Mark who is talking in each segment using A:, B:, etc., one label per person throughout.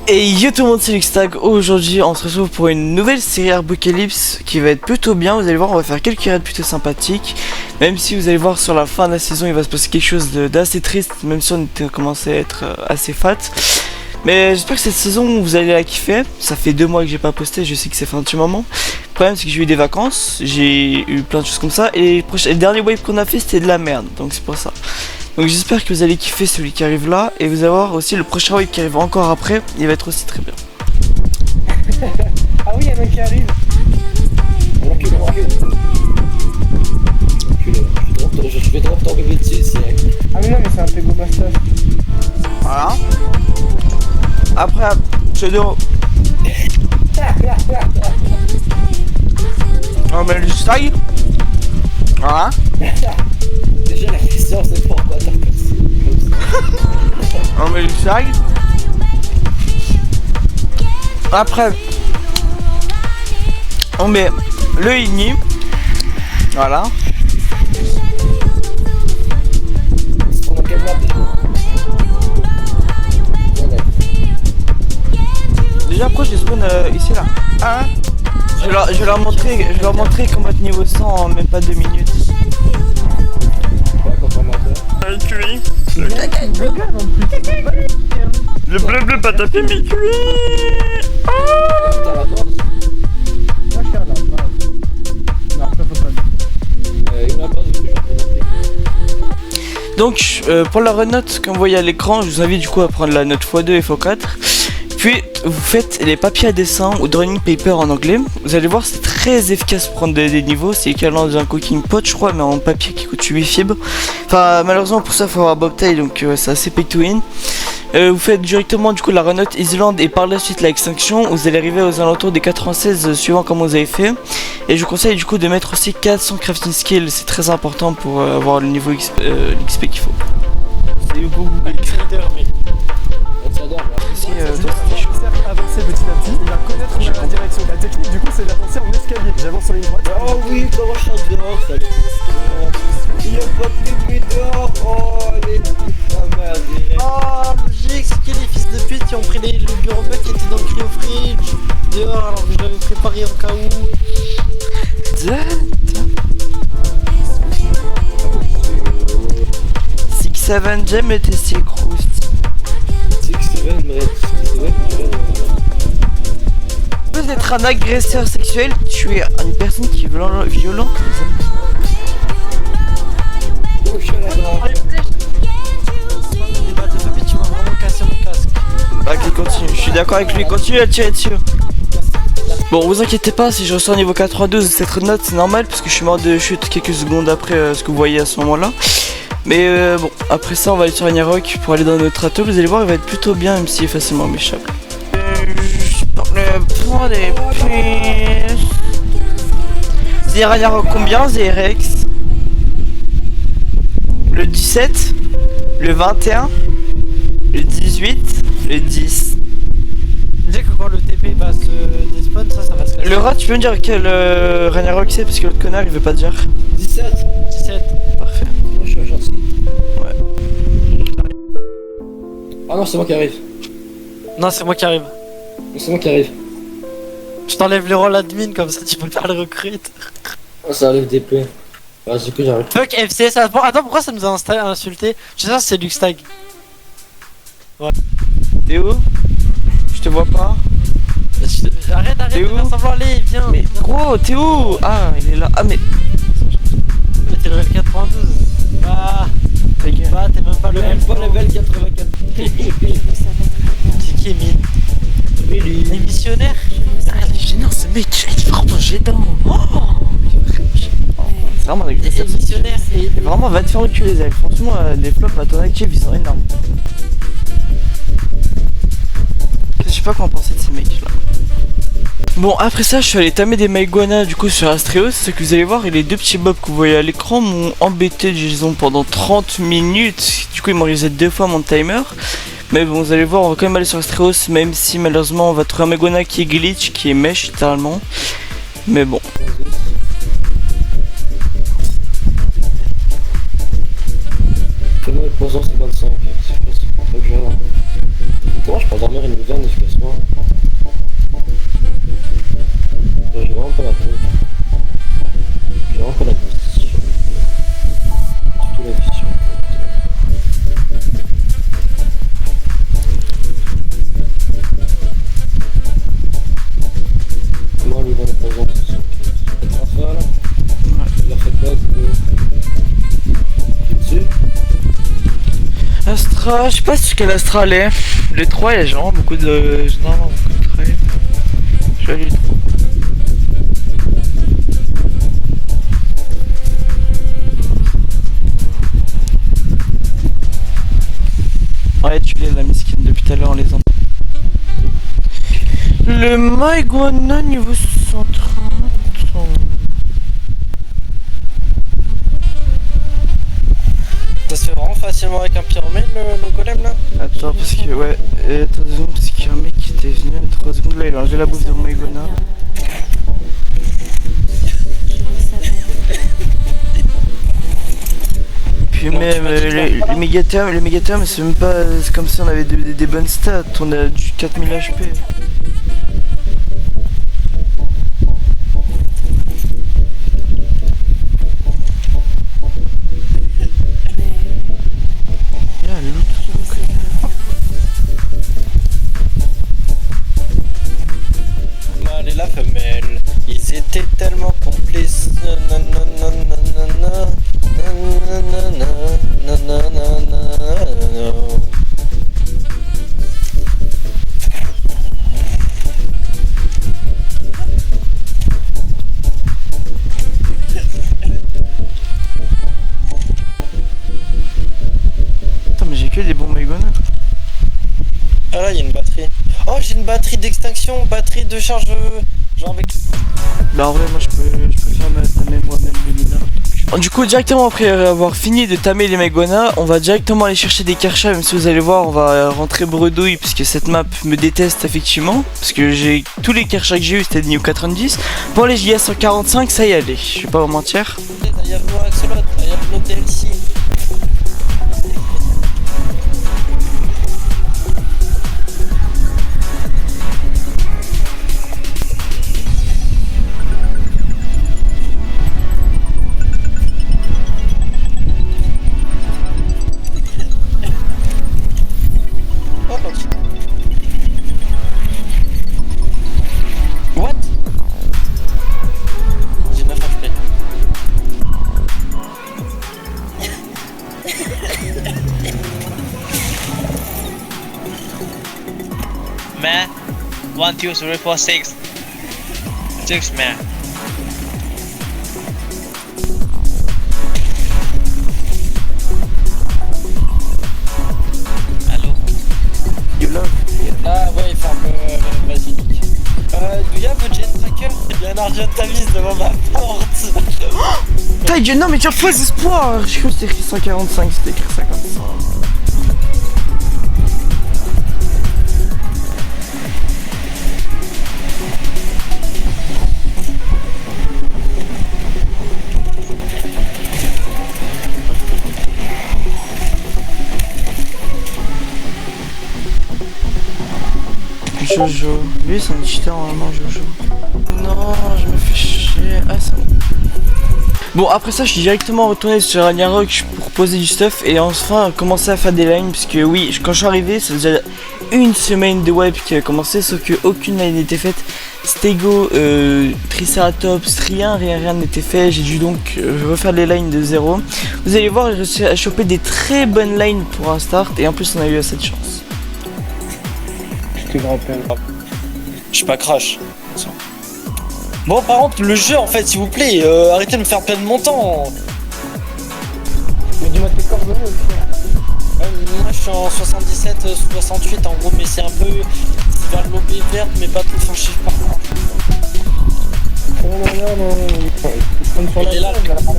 A: Et yo tout le monde, c'est Luxtag. Aujourd'hui on se retrouve pour une nouvelle série Apocalypse qui va être plutôt bien. Vous allez voir, on va faire quelques raids plutôt sympathiques. Même si vous allez voir sur la fin de la saison il va se passer quelque chose d'assez triste. Même si on commence à être assez fat. Mais j'espère que cette saison vous allez la kiffer. Ça fait 2 mois que j'ai pas posté, je sais que c'est fait un petit moment. Le problème c'est que j'ai eu des vacances, j'ai eu plein de choses comme ça. Et le dernier wave qu'on a fait c'était de la merde, donc c'est pour ça. Donc j'espère que vous allez kiffer celui qui arrive là. Et vous allez voir aussi le prochain wave qui arrive encore après, il va être aussi très bien.
B: Ah oui, il y en a un qui arrive. Recule. Je vais drop ton bébé dessus, c'est... Ah mais non, mais c'est un Pego Master.
A: Voilà. Après, pseudo. On met le style. Voilà.
B: Déjà la question c'est pourquoi t'as percé.
A: On met le style. Après, on met le ini. Voilà.
B: On a quelle map déjà?
A: Déjà après je spawn ici là. Ah, je vais leur montrer comment être niveau 100 en même pas 2 minutes.
B: Ouais, confirmateur.
A: Cuit. Le bleu pas tapé mais cuit.
B: T'as la force?
C: Moi je suis à la base. Non, après faut pas le dire.
B: Une la base, je suis
A: Donc pour la renote, comme vous voyez à l'écran, je vous invite du coup à prendre la note x2 et x4. Puis vous faites les papiers à dessin ou drawing paper en anglais. Vous allez voir, c'est très efficace pour prendre des niveaux. C'est équivalent d'un cooking pot, je crois, mais en papier qui coûte 8 fibres. Enfin, malheureusement pour ça, il faut avoir bobtail, donc c'est assez pay to win. Vous faites directement du coup la renote Island et par la suite la extinction. Vous allez arriver aux alentours des 96 suivant comme vous avez fait. Et je vous conseille du coup de mettre aussi 400 crafting skills. C'est très important pour avoir le niveau l'XP qu'il faut. C'est Hugo.
C: Avancer petit à petit, il va connaître la direction. La technique du coup c'est d'avancer en escalier. J'avance en ligne droite.
B: Oh oui, comment je chante dehors, ça. Il y a pas de bébé dehors. Oh, les petites merde.
D: Oh, j'ai expliqué les fils de pute qui ont pris le bureau bug qui était dans le cryofridge dehors alors que je l'avais préparé en cas où.
A: 6-7 j'aime le tester Croust.
B: 6-7, mais 6-7,
A: Vous êtes un agresseur sexuel, tu es une personne qui est violente.
B: oh, je suis à la droite.
D: Les balles de papier, tu m'as vraiment cassé mon casque.
A: Ok, continue, je suis d'accord avec lui, continue à tirer dessus. Bon, vous inquiétez pas, si je ressors niveau 92, cette note c'est normal parce que je suis mort de chute quelques secondes après ce que vous voyez à ce moment-là. Mais bon, après ça on va aller sur Ragnarok pour aller dans notre château, vous allez voir il va être plutôt bien même s'il est facilement méchable. Je prends des puces. C'est Ragnarok combien, Zerex? Le 17, le 21, le 18, le 10.
D: Tu sais que quand le TP va se despawn, ça va se casser.
A: Le rat, tu peux me dire quel Ragnarok c'est parce que l'autre connard il veut pas dire.
B: 17.
D: 17.
A: Parfait.
B: Moi, je suis un gentil.
A: Ouais.
B: Ah non, c'est moi qui arrive.
D: Non, c'est moi qui arrive.
B: C'est moi qui arrive.
D: Je t'enlève le rôle admin comme ça tu peux pas le recruter.
B: Oh, ça arrive DP. Ah, du coup, j'arrive.
D: Fuck FCS. Attends, pourquoi ça nous a insulté? Je sais pas si c'est Luxtag.
A: T'es où? Je te vois pas.
D: Arrête de
A: T'es où?
D: faire semblant, allez, viens.
A: Mais
D: viens.
A: gros, t'es où? Ah, il est là. Ah, mais.
D: Mais t'es level 92. Ah,
A: Ta gueule.
D: bah t'es même pas
B: Le
D: level.
B: même pas level 84.
D: C'est qui Emile?
B: Billy.
D: Les missionnaires?
A: Ah, il est gênant ce mec. Il est vraiment gênant. Oh, c'est vraiment un
D: Les
A: agresseur.
D: missionnaires, c'est.
A: Vraiment, va te faire reculer, Zach. Franchement, les flops à ton actif, ils sont énormes. Je sais pas quoi en penser de ces mecs là. Bon, après ça, je suis allé tamer des Maïguana du coup sur Astreos. Ce que vous allez voir, et les 2 petits mobs que vous voyez à l'écran m'ont embêté, disons, pendant 30 minutes. Du coup, ils m'ont reset 2 fois mon timer. Mais bon, vous allez voir, on va quand même aller sur Astreos, même si malheureusement, on va trouver un Maïguana qui est glitch, qui est mèche littéralement. Mais bon.
B: Fais-moi le poison 55. C'est pas que je vais avoir. Comment je peux endormir une veine efficacement?
A: Astra, je sais pas sur quel Astra elle est. Les 3, il y a généralement beaucoup de. Généralement beaucoup de traits. Je vais aller les 3. Ouais, tu l'es la miskin depuis tout à l'heure en les entend. Le Maïguana niveau 130.
D: Ça se fait vraiment facilement avec un pyromède le golem là?
A: Attends, parce que ouais, attends 2 secondes, parce qu'il y a un mec qui était venu à 3 secondes là, il a enlevé la bouffe de mon Maïguana. Puis même les mégathermes, c'est même pas. C'est comme si on avait des bonnes stats, on a du 4000 HP.
D: Mâle et la femelle, ils étaient tellement complices.
A: Attends, mais j'ai que des bons Maïguana.
D: Ah là, il y a une batterie. Oh, j'ai une batterie d'extinction, batterie de charge. Genre avec.
A: Bah en vrai, moi je peux faire tamer moi-même les mineurs. Du coup, directement après avoir fini de tamer les Maïguana, on va directement aller chercher des Karchas. Même si vous allez voir, on va rentrer bredouille puisque cette map me déteste effectivement. Parce que j'ai tous les Karchas que j'ai eu c'était de niveau 90. Pour les JS 145, ça y allait, je vais pas vous mentir.
D: Il y a le Axolot, il y a le DLC. What? J'ai 9 HP.
E: Man, 1, 2, 3, 4, 6. 6 man. Allô?
A: You love.
D: Ah ouais, il ferme vas-y. Do you have a jet tracker? Il y a un argent de tamise devant ma porte.
A: Ta gueule, non mais tu as faux espoir. Je crois que c'était écrit 145, c'était écrit 55. Jojo, lui c'est un cheater normalement Jojo. Non, je me fais chier. Ah c'est bon. Bon après ça je suis directement retourné sur Ragnarok pour poser du stuff et enfin commencer à faire des lines parce que oui quand je suis arrivé c'est déjà une semaine de web qui a commencé sauf que aucune line n'était faite. Stego, Triceratops, rien n'était fait. J'ai dû donc refaire les lines de zéro. Vous allez voir j'ai réussi à choper des très bonnes lines pour un start et en plus on a eu assez de chance.
C: Grand-père.
D: Je suis pas crash. Bon, par contre, le jeu, en fait, s'il vous plaît, arrêtez de me faire perdre mon temps.
C: Mais dis-moi tes coordonnées aussi.
D: Moi, je suis en 77, 68 en gros, mais c'est un peu. C'est vers l'OB verte, mais pas tout. Enfin, je sais pas.
C: Non. Ils sont sur
D: Il est
C: la
D: là,
C: droite.
D: Moi,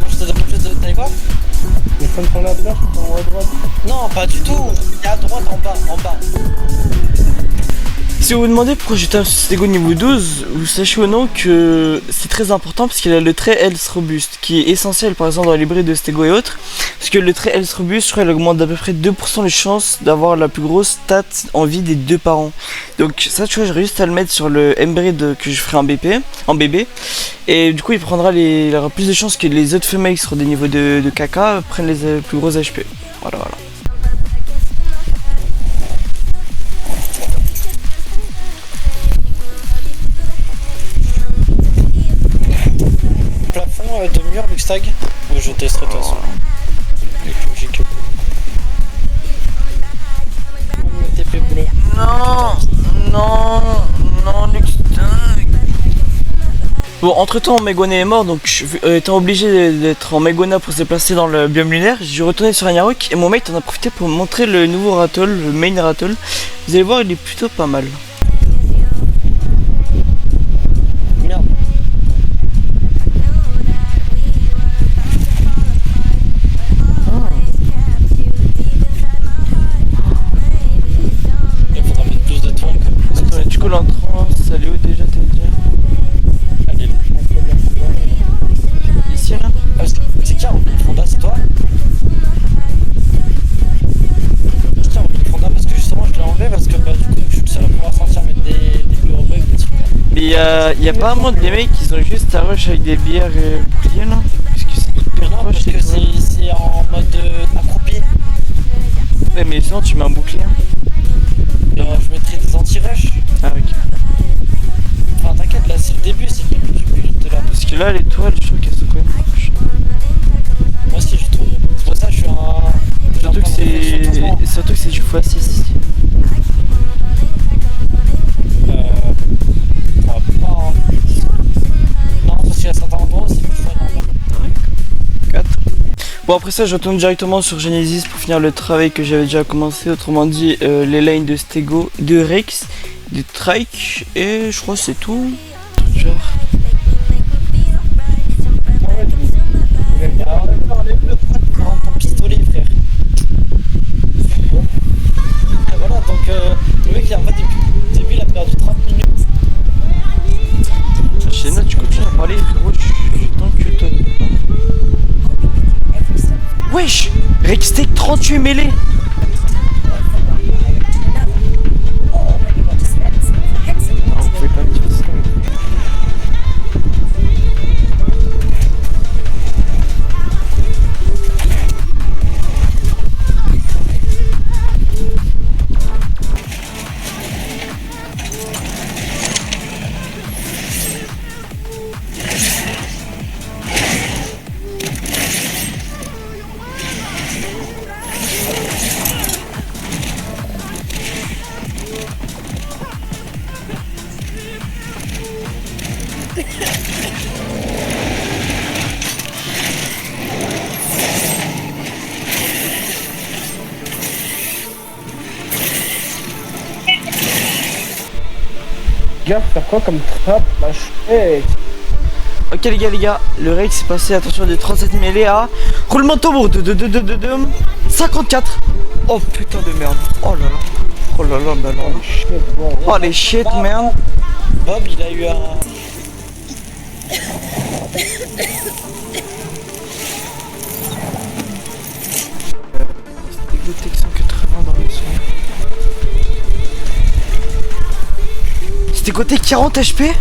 D: je te demande plus de. T'as quoi?
C: Ils sont sur la plage, ils sont en haut à droite.
D: Non, pas du tout. Il est à droite, en bas.
A: Si vous vous demandez pourquoi j'étais un Stego niveau 12, vous sachez ou non que c'est très important parce qu'il a le trait Health Robuste qui est essentiel par exemple dans les brides de Stego et autres. Parce que le trait Health Robuste, je crois, il augmente d'à peu près 2% les chances d'avoir la plus grosse stat en vie des deux parents. Donc ça, tu vois, j'ai réussi à le mettre sur le M-Breed que je ferai en bébé. Et du coup, il aura plus de chances que les autres femelles qui seront des niveaux de caca prennent les plus gros HP. Voilà.
D: Plafond de mur, Luxtag. Je testerai de toute façon.
A: Bon, entre temps, Megona est mort, donc étant obligé d'être en Megona pour se déplacer dans le biome lunaire, j'ai retourné sur Ragnarok et mon mate en a profité pour me montrer le nouveau Rattle, le main Rattle. Vous allez voir, il est plutôt pas mal.
D: Merde. Il faudra mettre plus de temps que...
A: Attends, du coup, l'entrance, elle est où déjà, t'es déjà
D: Allez,
A: ici, là?
D: c'est qui a rempli le Fonda, c'est toi? C'est qui a rempli le Fonda parce que justement je l'ai enlevé parce que bah, du coup je suis le seul à pouvoir sortir mettre des bureaux bugs.
A: Mais y a pas vraiment des mecs qui ont juste à rush avec des bières et boucliers là? Parce que c'est
D: Mais non, parce que c'est en mode accroupi.
A: Ouais, mais sinon tu mets un bouclier.
D: Je mettrai des anti-rush.
A: Ah, ok.
D: Enfin t'inquiète, là c'est le début, c'est le début du build là.
A: Parce que là, l'étoile, je trouve qu'elles sont quand même proches.
D: Moi aussi je trouve. C'est pour ça que je suis un...
A: Surtout que c'est du x6 ici.
D: Pas, hein. Non, parce qu'à certains endroits c'est plus fun en bas.
A: 4. Bon, après ça, je retourne directement sur Genesis pour finir le travail que j'avais déjà commencé. Autrement dit, les lines de Stego, de Rex, de Trike, et je crois que c'est tout. Genre.
D: Prends ton pistolet frère. Et voilà donc le mec en fait depuis le début il a perdu 30 minutes.
A: Chez nous, tu continues à parler, frérot, je t'encule toi. Wesh, Rextech 38 mêlés. Ah, vous pouvez pas me dire ça.
C: Gars, faire quoi comme trap, la chouette?
A: Ok les gars, le Rex est passé, attention, de 37 mêlés à roulement de tambour de 54. Oh putain de merde. Oh là là. Oh là là, bah là.
C: Shit, bon.
A: Oh les shit, merde.
D: Bob il a eu un...
A: C'était dégoûté que 180 dans le son. C'était côté 40 HP.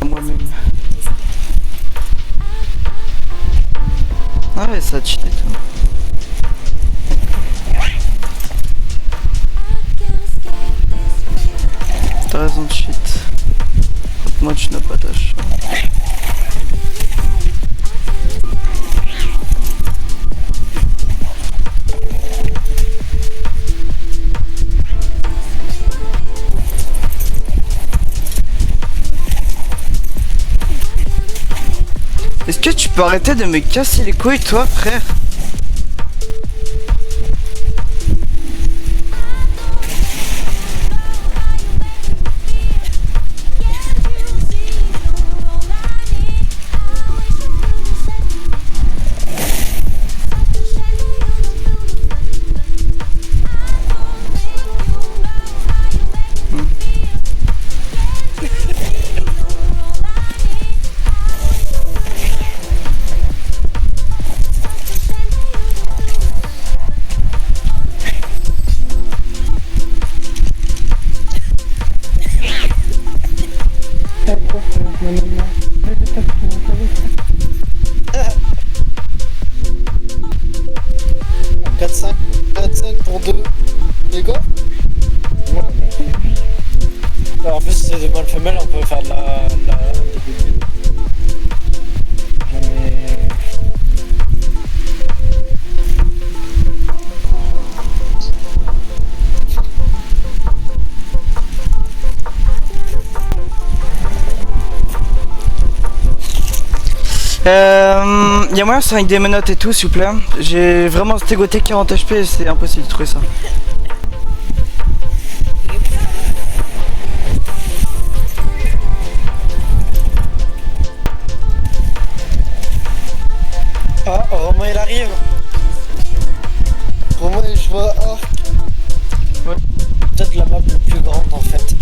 A: Moi-même. Ah ouais, ça a cheaté tout. T'as raison de cheat. Moi tu n'as pas ta chance. Est-ce que tu peux arrêter de me casser les couilles toi frère?
D: mâle femelle, on peut faire des hybrides.
A: Y'a moyen ça avec des menottes et tout s'il vous plaît. J'ai vraiment stégoté 40 HP, c'est impossible de trouver ça.
D: Ah, Romain il arrive. Romain je vois Arc.
A: Ouais.
D: Peut-être la map la plus grande en fait.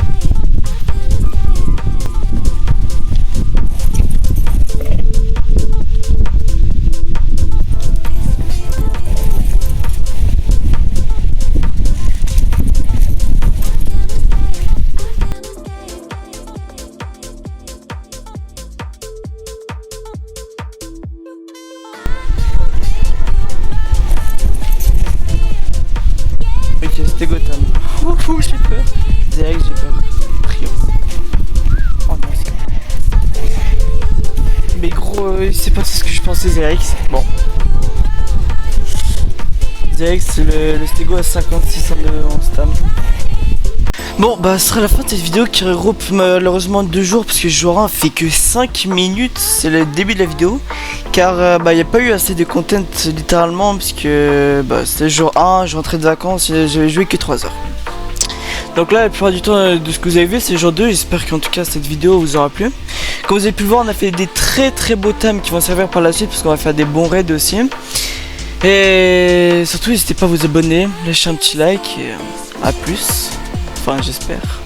A: Ok, c'était Gotham. Oh, j'ai peur. Direct, j'ai peur. Trio. Oh non, c'est... Mais gros, c'est pas ce que je pensais, Zerix. Bon. Zerix, le stégo à 56 en stam. Bon, bah, ce sera la fin de cette vidéo qui regroupe malheureusement 2 jours parce que jour 1 fait que 5 minutes. C'est le début de la vidéo. Car bah, il n'y a pas eu assez de content littéralement parce que bah, c'était jour 1, je rentrais de vacances et j'avais joué que 3 heures. Donc là, la plupart du temps de ce que vous avez vu, c'est jour 2. J'espère qu'en tout cas cette vidéo vous aura plu. Comme vous avez pu le voir, on a fait des très beaux thèmes qui vont servir par la suite parce qu'on va faire des bons raids aussi. Et surtout, n'hésitez pas à vous abonner, lâcher un petit like et à plus. Enfin, j'espère.